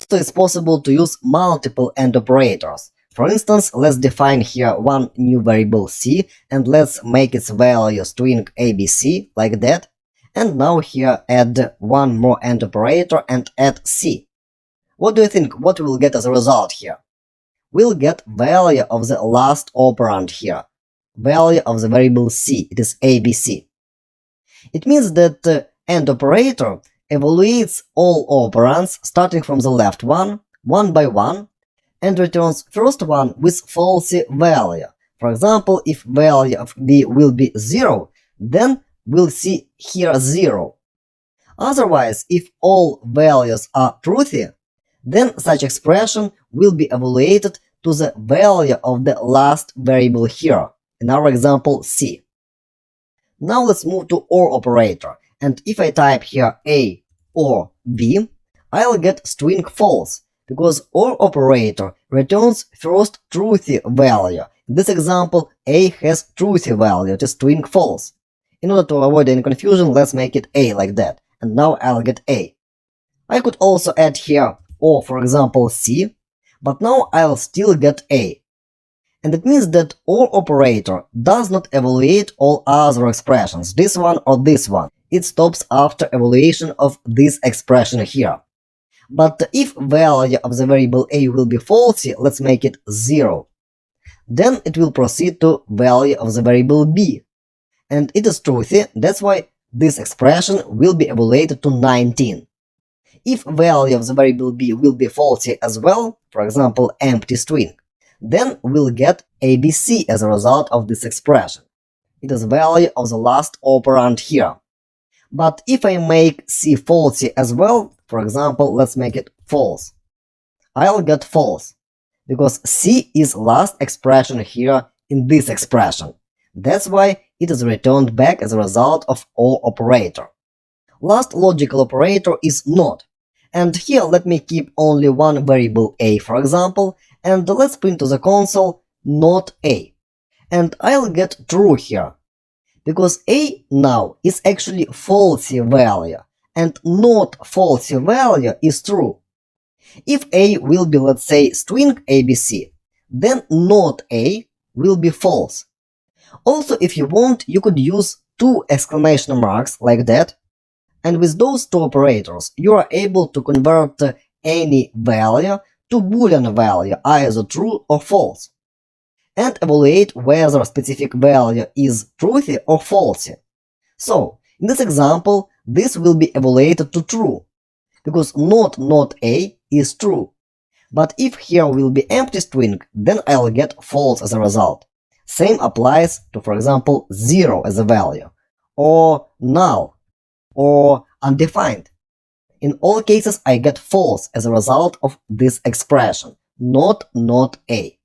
So it's possible to use multiple AND operators. For instance, let's define here one new variable c and let's make its value string abc like that. And now here add one more AND operator and add c. What do you think what we'll get as a result here? We'll get value of the last operand here, value of the variable c, it is abc. It means that the AND operator evaluates all operands starting from the left one by one, and returns first one with falsy value. For example, if value of b will be 0, then we'll see here 0. Otherwise, if all values are truthy, then such expression will be evaluated to the value of the last variable here, in our example c. Now let's move to OR operator, and if I type here a or b, I'll get string false, because OR operator returns first truthy value. In this example, a has truthy value, it is string false. In order to avoid any confusion, let's make it a like that, and now I'll get a. I could also add here or, for example, c, but now I'll still get a. And it means that OR operator does not evaluate all other expressions, this one or this one. It stops after evaluation of this expression here. But if value of the variable a will be falsy, let's make it 0. Then it will proceed to value of the variable b. And it is truthy, that's why this expression will be evaluated to 19. If value of the variable b will be falsy as well, for example empty string, then we'll get abc as a result of this expression. It is value of the last operand here. But if I make c falsy as well, for example, let's make it false, I'll get false, because c is last expression here in this expression. That's why it is returned back as a result of OR operator. Last logical operator is NOT. And here let me keep only one variable a, for example, and let's print to the console not a. And I'll get true here, because a now is actually falsy value, and not falsy value is true. If a will be, let's say, string abc, then not a will be false. Also, if you want, you could use two exclamation marks like that, and with those two operators you are able to convert any value to boolean value, either true or false, and evaluate whether a specific value is truthy or falsy. So, in this example, this will be evaluated to true, because not a is true. But if here will be empty string, then I'll get false as a result. Same applies to, for example, 0 as a value, or null, or undefined. In all cases, I get false as a result of this expression, not a.